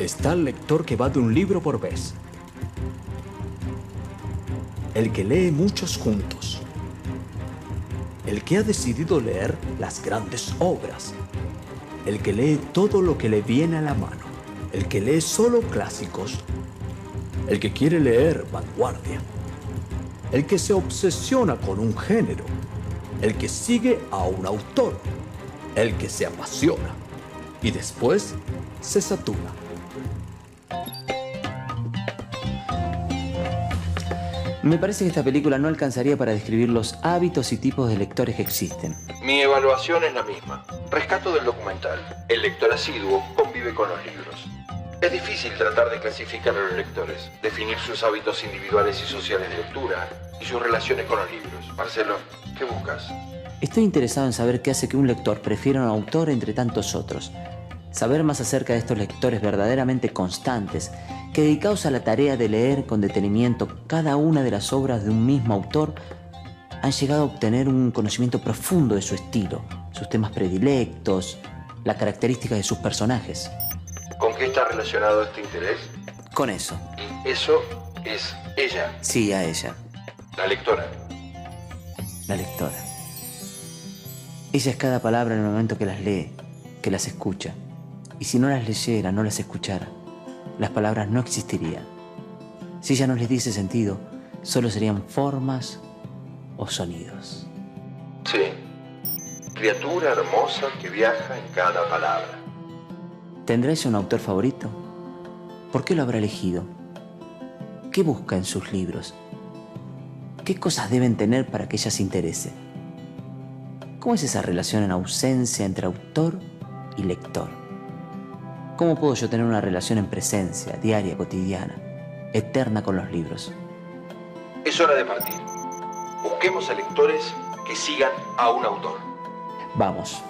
Está el lector que va de un libro por vez. El que lee muchos juntos. El que ha decidido leer las grandes obras. El que lee todo lo que le viene a la mano. El que lee solo clásicos. El que quiere leer vanguardia. El que se obsesiona con un género. El que sigue a un autor. El que se apasiona. Y después se satura. Me parece que esta película no alcanzaría para describir los hábitos y tipos de lectores que existen. Mi evaluación es la misma. Rescato del documental. El lector asiduo convive con los libros. Es difícil tratar de clasificar a los lectores, definir sus hábitos individuales y sociales de lectura y sus relaciones con los libros. Marcelo, ¿qué buscas? Estoy interesado en saber qué hace que un lector prefiera a un autor entre tantos otros. Saber más acerca de estos lectores verdaderamente constantes, que dedicados a la tarea de leer con detenimiento cada una de las obras de un mismo autor, han llegado a obtener un conocimiento profundo de su estilo, sus temas predilectos, las características de sus personajes. ¿Con qué está relacionado este interés? Con eso. Y eso es ella. Sí, a ella. La lectora. La lectora. Ella es cada palabra en el momento que las lee, que las escucha. Y si no las leyera, no las escuchara, las palabras no existirían. Si ella no les diese sentido, solo serían formas o sonidos. Sí. Criatura hermosa que viaja en cada palabra. ¿Tendrá ella un autor favorito? ¿Por qué lo habrá elegido? ¿Qué busca en sus libros? ¿Qué cosas deben tener para que ella se interese? ¿Cómo es esa relación en ausencia entre autor y lector? ¿Cómo puedo yo tener una relación en presencia, diaria, cotidiana, eterna con los libros? Es hora de partir. Busquemos a lectores que sigan a un autor. Vamos.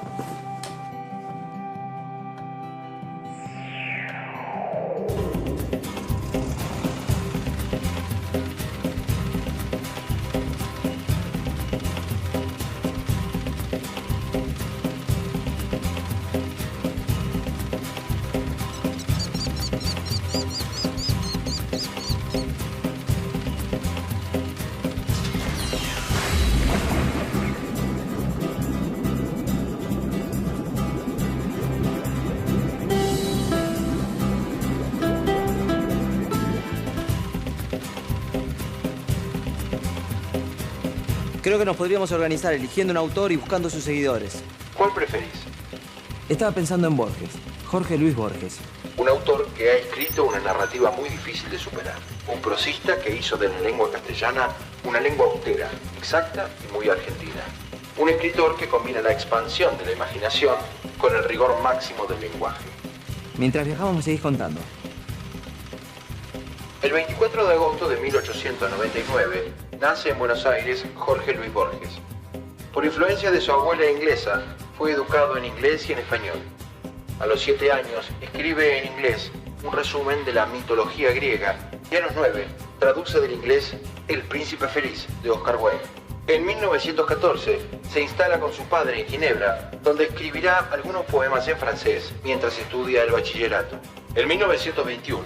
Creo que nos podríamos organizar eligiendo un autor y buscando sus seguidores. ¿Cuál preferís? Estaba pensando en Borges, Jorge Luis Borges. Un autor que ha escrito una narrativa muy difícil de superar. Un prosista que hizo de la lengua castellana una lengua austera, exacta y muy argentina. Un escritor que combina la expansión de la imaginación con el rigor máximo del lenguaje. Mientras viajamos me seguís contando. El 24 de agosto de 1899 nace en Buenos Aires Jorge Luis Borges. Por influencia de su abuela inglesa, fue educado en inglés y en español. A los 7 años escribe en inglés un resumen de la mitología griega y a los 9 traduce del inglés El Príncipe Feliz de Oscar Wilde. En 1914 se instala con su padre en Ginebra, donde escribirá algunos poemas en francés mientras estudia el bachillerato. En 1921,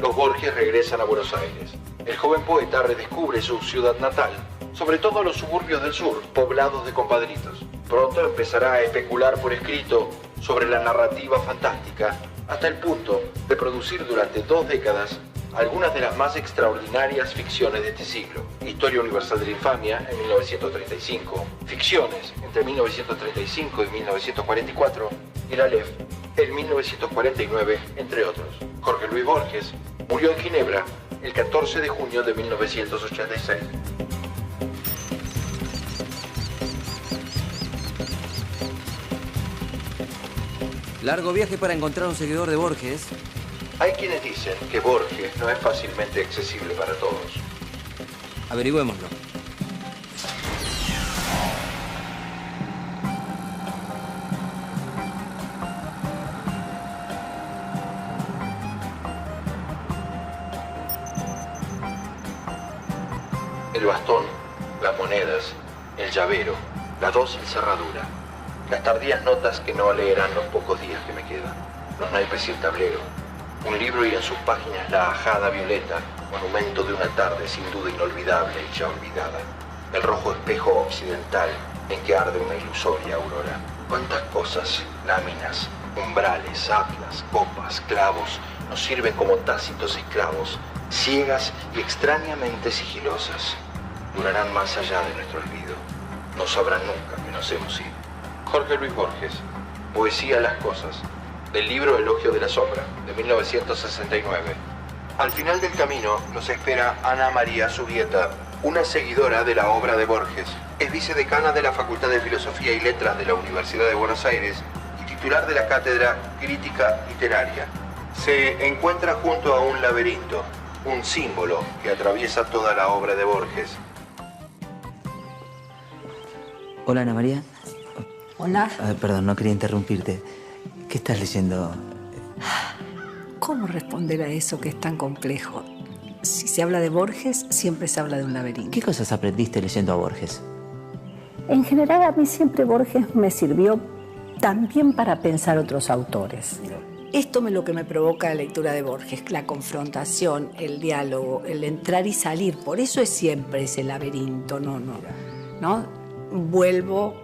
los Borges regresan a Buenos Aires. El joven poeta redescubre su ciudad natal, sobre todo los suburbios del sur, poblados de compadritos. Pronto empezará a especular por escrito sobre la narrativa fantástica, hasta el punto de producir durante 2 décadas algunas de las más extraordinarias ficciones de este siglo. Historia Universal de la Infamia, en 1935, Ficciones, entre 1935 y 1944, y La Aleph, en 1949, entre otros. Jorge Luis Borges murió en Ginebra el 14 de junio de 1986. Largo viaje para encontrar un seguidor de Borges. Hay quienes dicen que Borges no es fácilmente accesible para todos. Averigüémoslo. El bastón, las monedas, el llavero, la dócil cerradura, las tardías notas que no leerán los pocos días que me quedan, los naipes y el tablero, Un libro y en sus páginas la ajada violeta, monumento de una tarde sin duda inolvidable y ya olvidada. El rojo espejo occidental en que arde una ilusoria aurora. Cuántas cosas, láminas, umbrales, atlas, copas, clavos, nos sirven como tácitos esclavos, ciegas y extrañamente sigilosas. Durarán más allá de nuestro olvido. No sabrán nunca que nos hemos ido. Jorge Luis Borges, Poesía Las Cosas, del libro Elogio de la Sombra, de 1969. Al final del camino nos espera Ana María Zubieta, una seguidora de la obra de Borges. Es vicedecana de la Facultad de Filosofía y Letras de la Universidad de Buenos Aires y titular de la cátedra Crítica Literaria. Se encuentra junto a un laberinto, un símbolo que atraviesa toda la obra de Borges. Hola, Ana María. Hola. Perdón, no quería interrumpirte. ¿Qué estás leyendo? ¿Cómo responder a eso que es tan complejo? Si se habla de Borges, siempre se habla de un laberinto. ¿Qué cosas aprendiste leyendo a Borges? En general, a mí siempre Borges me sirvió también para pensar otros autores. Esto es lo que me provoca la lectura de Borges, la confrontación, el diálogo, el entrar y salir. Por eso es siempre ese laberinto, ¿no? Vuelvo,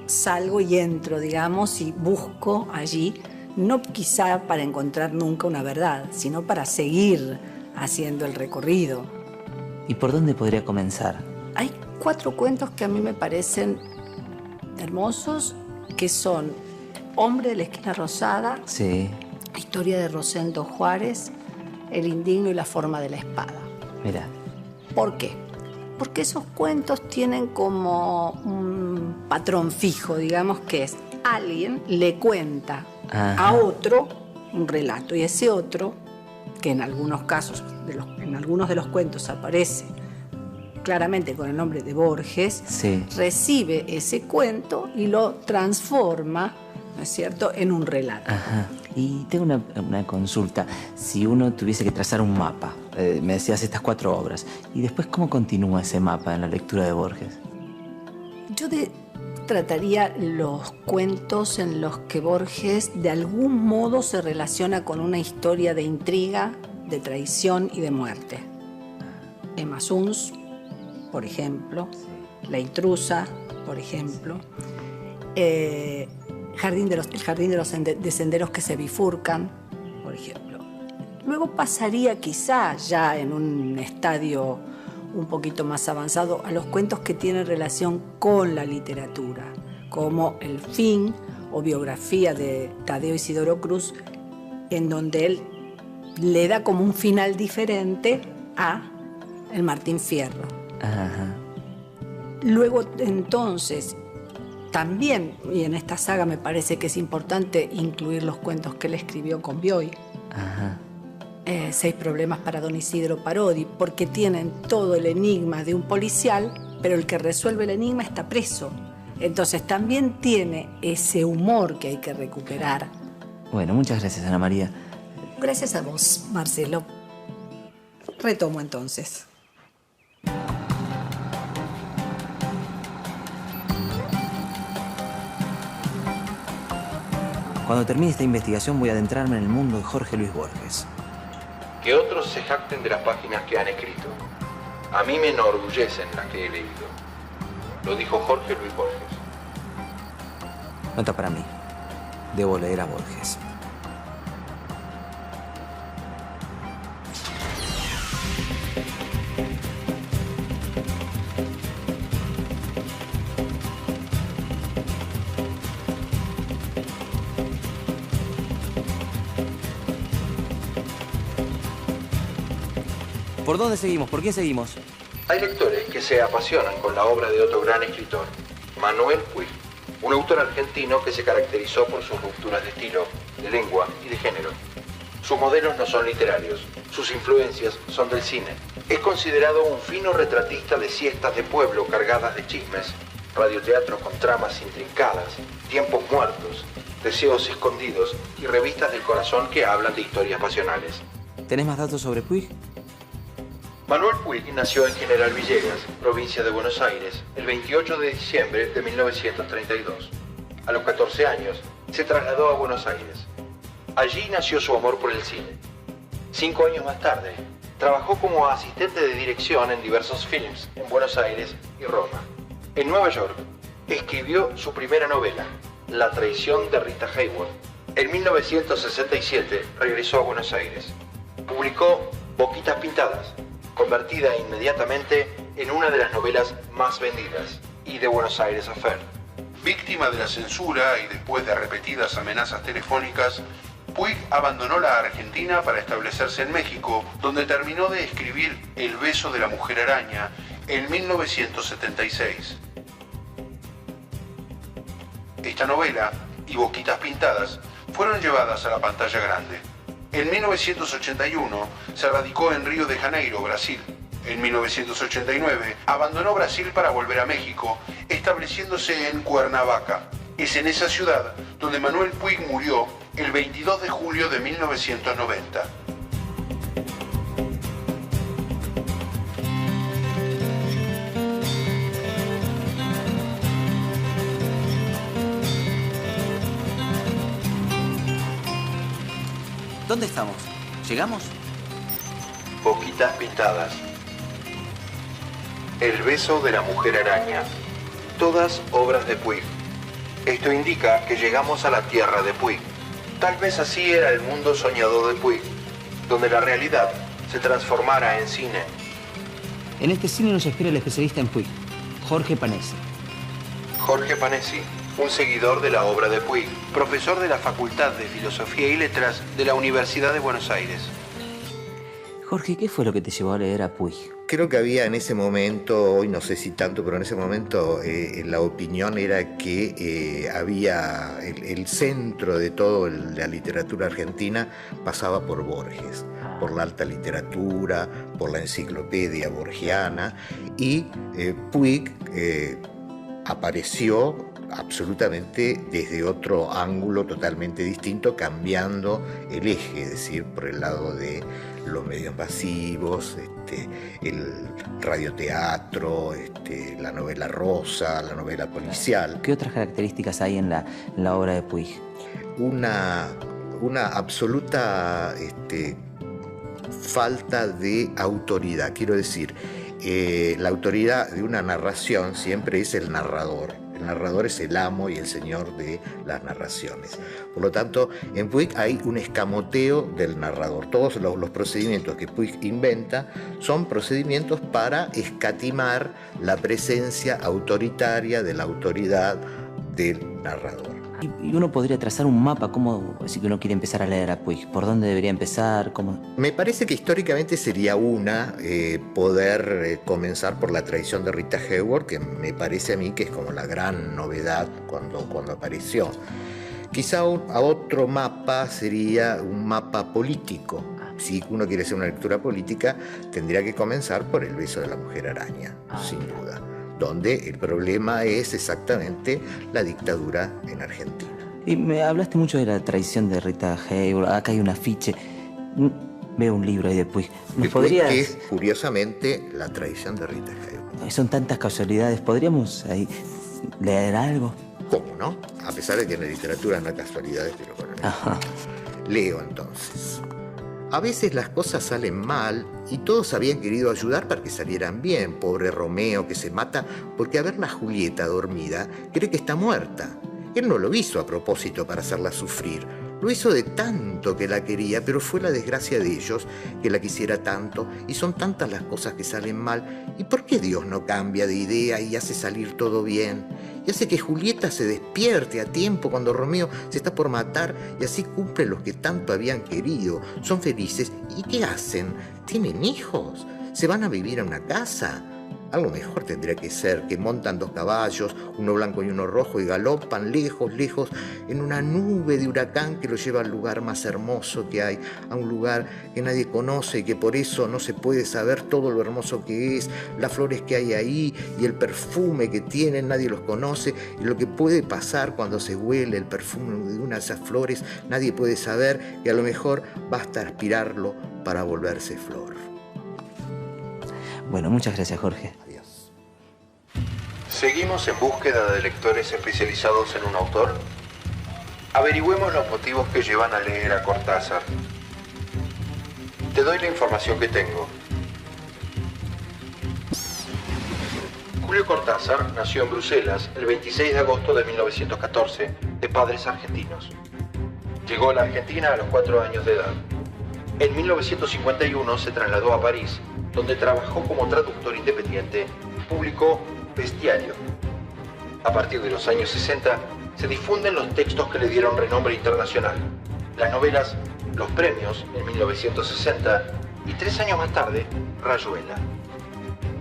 salgo y entro, digamos, y busco allí, no quizá para encontrar nunca una verdad, sino para seguir haciendo el recorrido. ¿Y por dónde podría comenzar? Hay 4 cuentos que a mí me parecen hermosos, que son Hombre de la Esquina Rosada, Sí. Historia de Rosendo Juárez, El Indigno y la Forma de la Espada. Mira. ¿Por qué? Porque esos cuentos tienen como un patrón fijo, digamos, que es alguien le cuenta a otro un relato, y ese otro, que en algunos casos, en algunos de los cuentos aparece claramente con el nombre de Borges, Sí. recibe ese cuento y lo transforma, ¿no es cierto?, en un relato. Ajá. Y tengo una consulta. Si uno tuviese que trazar un mapa, me decías estas 4 obras, y después, ¿cómo continúa ese mapa en la lectura de Borges? Yo trataría los cuentos en los que Borges de algún modo se relaciona con una historia de intriga, de traición y de muerte. Emma Suns, por ejemplo, La Intrusa, por ejemplo, El Jardín de Senderos que se bifurcan, por ejemplo. Luego pasaría quizá ya en un estadio un poquito más avanzado a los cuentos que tienen relación con la literatura, como El Fin o biografía de Tadeo Isidoro Cruz, en donde él le da como un final diferente a el Martín Fierro. Ajá. Luego, entonces, también, y en esta saga me parece que es importante incluir los cuentos que él escribió con Bioy, Ajá. 6 problemas para don Isidro Parodi, porque tienen todo el enigma de un policial, pero el que resuelve el enigma está preso. Entonces también tiene ese humor que hay que recuperar. Bueno, muchas gracias, Ana María. Gracias a vos, Marcelo. Retomo entonces. Cuando termine esta investigación voy a adentrarme en el mundo de Jorge Luis Borges. Que otros se jacten de las páginas que han escrito. A mí me enorgullecen las que he leído. Lo dijo Jorge Luis Borges. Nota para mí. Debo leer a Borges. ¿Por dónde seguimos? ¿Por quién seguimos? Hay lectores que se apasionan con la obra de otro gran escritor, Manuel Puig, un autor argentino que se caracterizó por sus rupturas de estilo, de lengua y de género. Sus modelos no son literarios, sus influencias son del cine. Es considerado un fino retratista de siestas de pueblo cargadas de chismes, radioteatros con tramas intrincadas, tiempos muertos, deseos escondidos y revistas del corazón que hablan de historias pasionales. ¿Tenés más datos sobre Puig? Manuel Puig nació en General Villegas, provincia de Buenos Aires, el 28 de diciembre de 1932. A los 14 años, se trasladó a Buenos Aires. Allí nació su amor por el cine. 5 años más tarde, trabajó como asistente de dirección en diversos films en Buenos Aires y Roma. En Nueva York, escribió su primera novela, La traición de Rita Hayworth. En 1967 regresó a Buenos Aires. Publicó Boquitas Pintadas, convertida inmediatamente en una de las novelas más vendidas, y The Buenos Aires Affair. Víctima de la censura y después de repetidas amenazas telefónicas, Puig abandonó la Argentina para establecerse en México, donde terminó de escribir El beso de la mujer araña en 1976. Esta novela y Boquitas Pintadas fueron llevadas a la pantalla grande. En 1981 se radicó en Río de Janeiro, Brasil. En 1989 abandonó Brasil para volver a México, estableciéndose en Cuernavaca. Es en esa ciudad donde Manuel Puig murió el 22 de julio de 1990. ¿Dónde estamos? ¿Llegamos? Boquitas Pintadas. El beso de la mujer araña. Todas obras de Puig. Esto indica que llegamos a la tierra de Puig. Tal vez así era el mundo soñado de Puig, donde la realidad se transformara en cine. En este cine nos espera el especialista en Puig, Jorge Panesi. Jorge Panesi, un seguidor de la obra de Puig, profesor de la Facultad de Filosofía y Letras de la Universidad de Buenos Aires. Jorge, ¿qué fue lo que te llevó a leer a Puig? Creo que había en ese momento, hoy no sé si tanto, pero en ese momento la opinión era que había el centro de toda la literatura argentina pasaba por Borges, por la alta literatura, por la enciclopedia borgiana, y Puig apareció absolutamente desde otro ángulo totalmente distinto, cambiando el eje, es decir, por el lado de los medios masivos, el radioteatro, la novela rosa, la novela policial. ¿Qué otras características hay en la obra de Puig? Una absoluta falta de autoridad. Quiero decir, la autoridad de una narración siempre es el narrador. El narrador es el amo y el señor de las narraciones. Por lo tanto, en Puig hay un escamoteo del narrador. Todos los procedimientos que Puig inventa son procedimientos para escatimar la presencia autoritaria de la autoridad del narrador. Y uno podría trazar un mapa, ¿cómo, si uno quiere empezar a leer a Puig? ¿Por dónde debería empezar? ¿Cómo? Me parece que históricamente sería poder comenzar por La traición de Rita Hayworth, que me parece a mí que es como la gran novedad cuando apareció. Quizá a otro mapa sería un mapa político. Si uno quiere hacer una lectura política, tendría que comenzar por El beso de la mujer araña, sin duda, donde el problema es exactamente la dictadura en Argentina. Y me hablaste mucho de La traición de Rita Hayworth. Acá hay un afiche. Veo un libro ahí de Puig. ¿Me podrías...? Que es, curiosamente, La traición de Rita Hayworth. Son tantas casualidades. ¿Podríamos ahí leer algo? ¿Cómo no? A pesar de que en la literatura no hay casualidades, pero bueno. Ajá. Leo entonces. A veces las cosas salen mal y todos habían querido ayudar para que salieran bien. Pobre Romeo que se mata porque a verla a Julieta dormida cree que está muerta. Él no lo hizo a propósito para hacerla sufrir. Lo hizo de tanto que la quería, pero fue la desgracia de ellos que la quisiera tanto, y son tantas las cosas que salen mal. ¿Y por qué Dios no cambia de idea y hace salir todo bien? Y hace que Julieta se despierte a tiempo cuando Romeo se está por matar, y así cumplen los que tanto habían querido. Son felices. ¿Y qué hacen? ¿Tienen hijos? ¿Se van a vivir a una casa? Algo mejor tendría que ser, que montan 2 caballos, uno blanco y uno rojo, y galopan lejos, lejos, en una nube de huracán que los lleva al lugar más hermoso que hay, a un lugar que nadie conoce y que por eso no se puede saber todo lo hermoso que es, las flores que hay ahí y el perfume que tienen, nadie los conoce, y lo que puede pasar cuando se huele el perfume de una de esas flores, nadie puede saber, y a lo mejor basta aspirarlo para volverse flor. Bueno, muchas gracias, Jorge. Adiós. ¿Seguimos en búsqueda de lectores especializados en un autor? Averigüemos los motivos que llevan a leer a Cortázar. Te doy la información que tengo. Julio Cortázar nació en Bruselas el 26 de agosto de 1914, de padres argentinos. Llegó a la Argentina a los 4 años de edad. En 1951 se trasladó a París, donde trabajó como traductor independiente y publicó Bestiario. A partir de los años 60 se difunden los textos que le dieron renombre internacional. Las novelas Los Premios en 1960 y 3 años más tarde, Rayuela.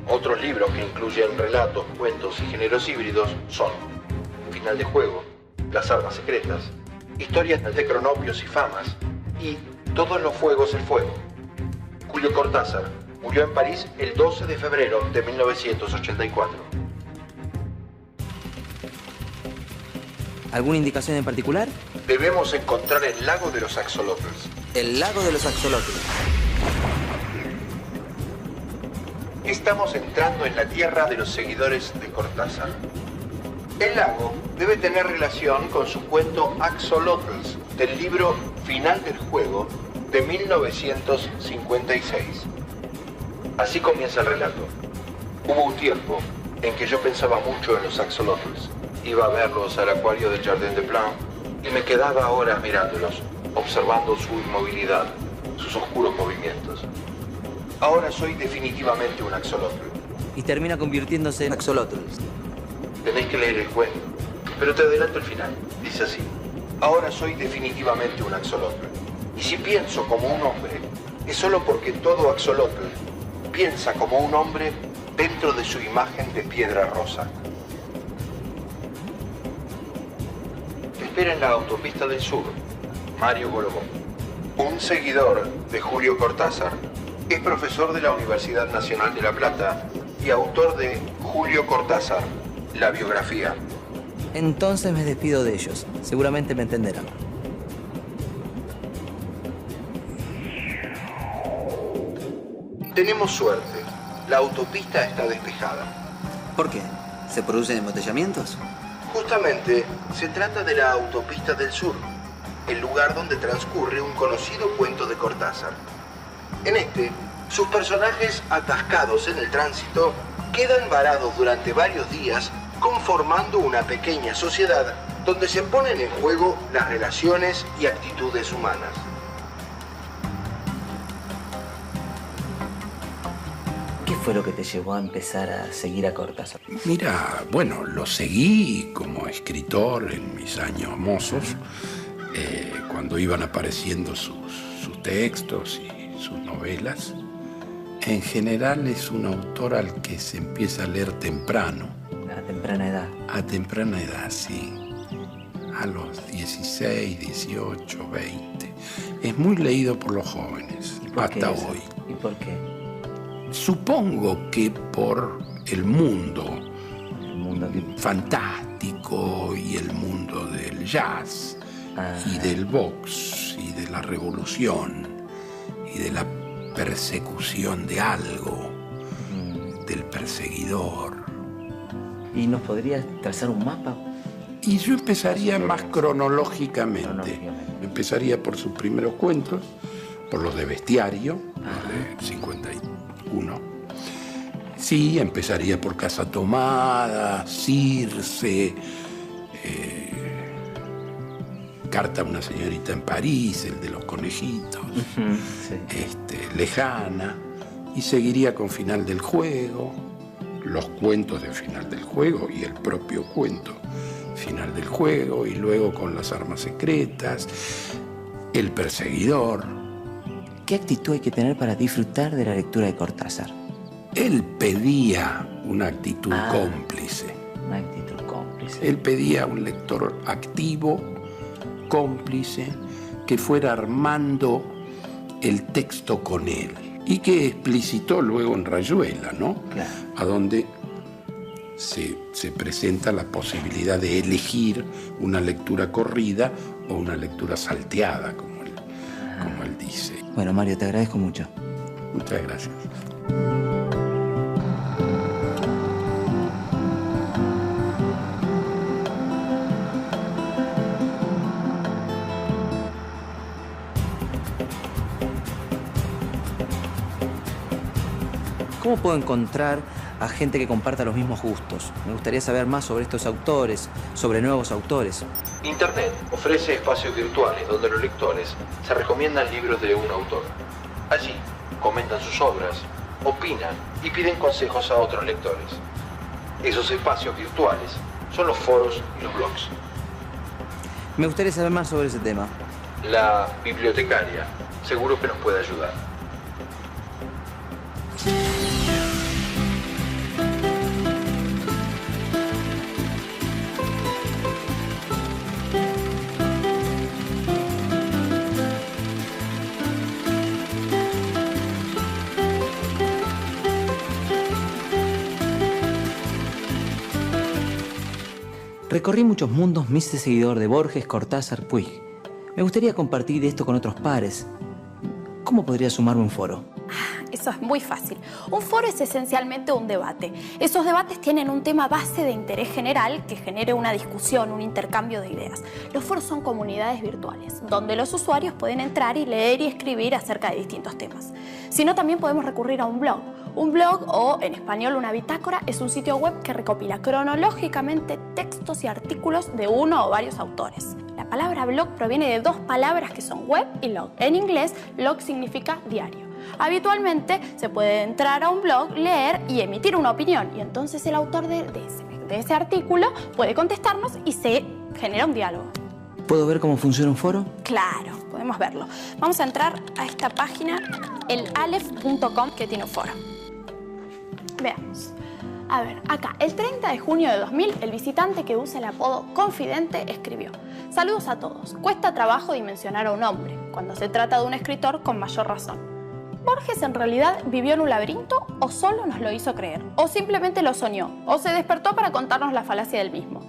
Otros libros que incluyen relatos, cuentos y géneros híbridos son Final de Juego, Las Armas Secretas, Historias de Cronopios y Famas y Todos los Fuegos el Fuego. Julio Cortázar murió en París el 12 de febrero de 1984. ¿Alguna indicación en particular? Debemos encontrar el lago de los axolotls. El lago de los axolotls. Estamos entrando en la tierra de los seguidores de Cortázar. El lago debe tener relación con su cuento Axolotls del libro Final del Juego de 1956. Así comienza el relato. Hubo un tiempo en que yo pensaba mucho en los axolotls. Iba a verlos al acuario del Jardin des Plantes y me quedaba horas mirándolos, observando su inmovilidad, sus oscuros movimientos. Ahora soy definitivamente un axolotl. Y termina convirtiéndose en axolotls. Tenéis que leer el cuento, pero te adelanto el final. Dice así: ahora soy definitivamente un axolotl. Y si pienso como un hombre, es solo porque todo axolotl piensa como un hombre dentro de su imagen de piedra rosa. Te espera en la autopista del sur, Mario Golobó. Un seguidor de Julio Cortázar. Es profesor de la Universidad Nacional de La Plata y autor de Julio Cortázar, la biografía. Entonces me despido de ellos. Seguramente me entenderán. Tenemos suerte. La autopista está despejada. ¿Por qué? ¿Se producen embotellamientos? Justamente, se trata de la autopista del sur, el lugar donde transcurre un conocido cuento de Cortázar. En este, sus personajes atascados en el tránsito quedan varados durante varios días, conformando una pequeña sociedad donde se ponen en juego las relaciones y actitudes humanas. ¿Qué fue lo que te llevó a empezar a seguir a Cortázar? Mira, bueno, lo seguí como escritor en mis años mozos, cuando iban apareciendo sus textos y sus novelas. En general es un autor al que se empieza a leer temprano. A temprana edad. A temprana edad, sí. A los 16, 18, 20. Es muy leído por los jóvenes, hasta hoy. ¿Y por qué? Supongo que por el mundo que... fantástico y el mundo del jazz y del box y de la revolución y de la persecución de algo, del perseguidor. ¿Y nos podrías trazar un mapa? Y yo empezaría más cronológicamente. Empezaría por sus primeros cuentos, por los de Bestiario, los de 51. Sí, empezaría por Casa Tomada, Circe, Carta a una señorita en París, el de los conejitos, Lejana, y seguiría con Final del Juego, los cuentos de Final del Juego y el propio cuento Final del Juego, y luego con Las Armas Secretas, El Perseguidor. ¿Qué actitud hay que tener para disfrutar de la lectura de Cortázar? Él pedía una actitud cómplice. Una actitud cómplice. Él pedía un lector activo, cómplice, que fuera armando el texto con él. Y que explicitó luego en Rayuela, ¿no? Claro. A donde se presenta la posibilidad de elegir una lectura corrida o una lectura salteada, como él dice. Bueno, Mario, te agradezco mucho. Muchas gracias. ¿Cómo puedo encontrar a gente que comparta los mismos gustos? Me gustaría saber más sobre estos autores, sobre nuevos autores. Internet ofrece espacios virtuales donde los lectores se recomiendan libros de un autor. Allí comentan sus obras, opinan y piden consejos a otros lectores. Esos espacios virtuales son los foros y los blogs. Me gustaría saber más sobre ese tema. La bibliotecaria seguro que nos puede ayudar. Recorrí muchos mundos, me hice seguidor de Borges, Cortázar, Puig. Me gustaría compartir esto con otros pares. ¿Cómo podría sumarme a un foro? Eso es muy fácil. Un foro es esencialmente un debate. Esos debates tienen un tema base de interés general que genere una discusión, un intercambio de ideas. Los foros son comunidades virtuales, donde los usuarios pueden entrar y leer y escribir acerca de distintos temas. Si no, también podemos recurrir a un blog. Un blog, o en español una bitácora, es un sitio web que recopila cronológicamente textos y artículos de uno o varios autores. La palabra blog proviene de dos palabras que son web y log. En inglés, log significa diario. Habitualmente se puede entrar a un blog, leer y emitir una opinión, y entonces el autor de ese artículo puede contestarnos y se genera un diálogo. ¿Puedo ver cómo funciona un foro? Claro, podemos verlo. Vamos a entrar a esta página, elalef.com, que tiene un foro. Veamos. A ver, acá, el 30 de junio de 2000, el visitante que usa el apodo Confidente escribió: saludos a todos. Cuesta trabajo dimensionar a un hombre, cuando se trata de un escritor con mayor razón. ¿Borges en realidad vivió en un laberinto o solo nos lo hizo creer? ¿O simplemente lo soñó? ¿O se despertó para contarnos la falacia del mismo?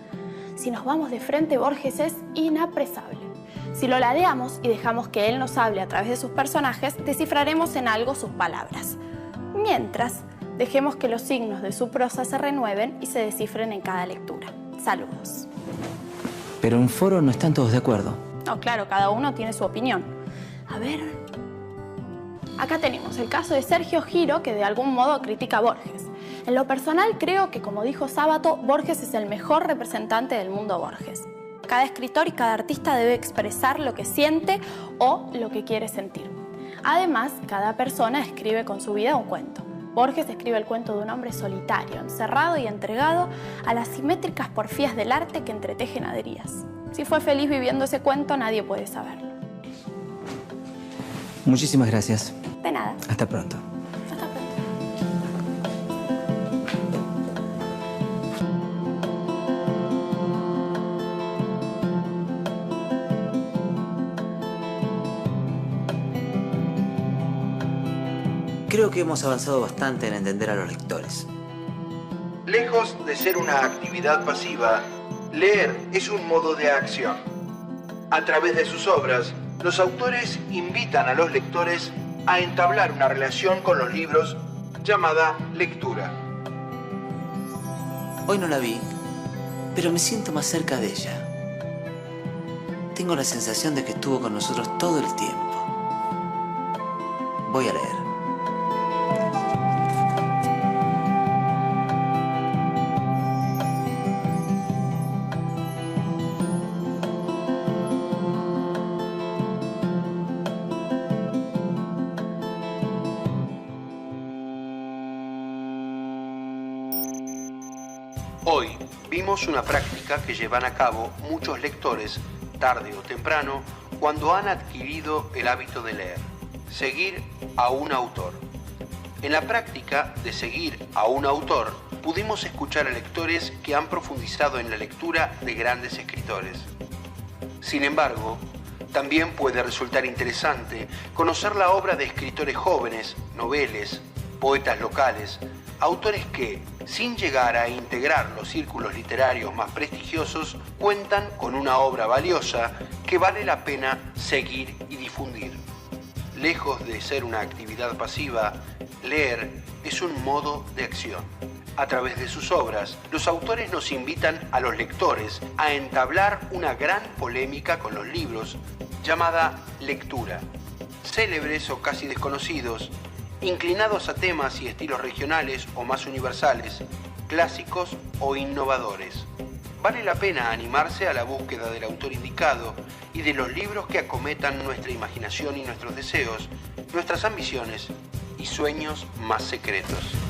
Si nos vamos de frente, Borges es inapresable. Si lo ladeamos y dejamos que él nos hable a través de sus personajes, descifraremos en algo sus palabras. Mientras, dejemos que los signos de su prosa se renueven y se descifren en cada lectura. Saludos. Pero en un foro no están todos de acuerdo. No, claro, cada uno tiene su opinión. A ver... Acá tenemos el caso de Sergio Giro, que de algún modo critica a Borges. En lo personal, creo que, como dijo Sábato, Borges es el mejor representante del mundo Borges. Cada escritor y cada artista debe expresar lo que siente o lo que quiere sentir. Además, cada persona escribe con su vida un cuento. Borges escribe el cuento de un hombre solitario, encerrado y entregado a las simétricas porfías del arte que entretejen a Díaz. Si fue feliz viviendo ese cuento, nadie puede saberlo. Muchísimas gracias. De nada. Hasta pronto. Hasta pronto. Creo que hemos avanzado bastante en entender a los lectores. Lejos de ser una actividad pasiva, leer es un modo de acción. A través de sus obras, los autores invitan a los lectores a entablar una relación con los libros llamada lectura. Hoy no la vi, pero me siento más cerca de ella. Tengo la sensación de que estuvo con nosotros todo el tiempo. Voy a leer. Hoy vimos una práctica que llevan a cabo muchos lectores, tarde o temprano, cuando han adquirido el hábito de leer: seguir a un autor. En la práctica de seguir a un autor, pudimos escuchar a lectores que han profundizado en la lectura de grandes escritores. Sin embargo, también puede resultar interesante conocer la obra de escritores jóvenes, noveles, poetas locales, autores que, sin llegar a integrar los círculos literarios más prestigiosos, cuentan con una obra valiosa que vale la pena seguir y difundir. Lejos de ser una actividad pasiva, leer es un modo de acción. A través de sus obras, los autores nos invitan a los lectores a entablar una gran polémica con los libros llamada lectura. Célebres o casi desconocidos, inclinados a temas y estilos regionales o más universales, clásicos o innovadores. Vale la pena animarse a la búsqueda del autor indicado y de los libros que acometan nuestra imaginación y nuestros deseos, nuestras ambiciones y sueños más secretos.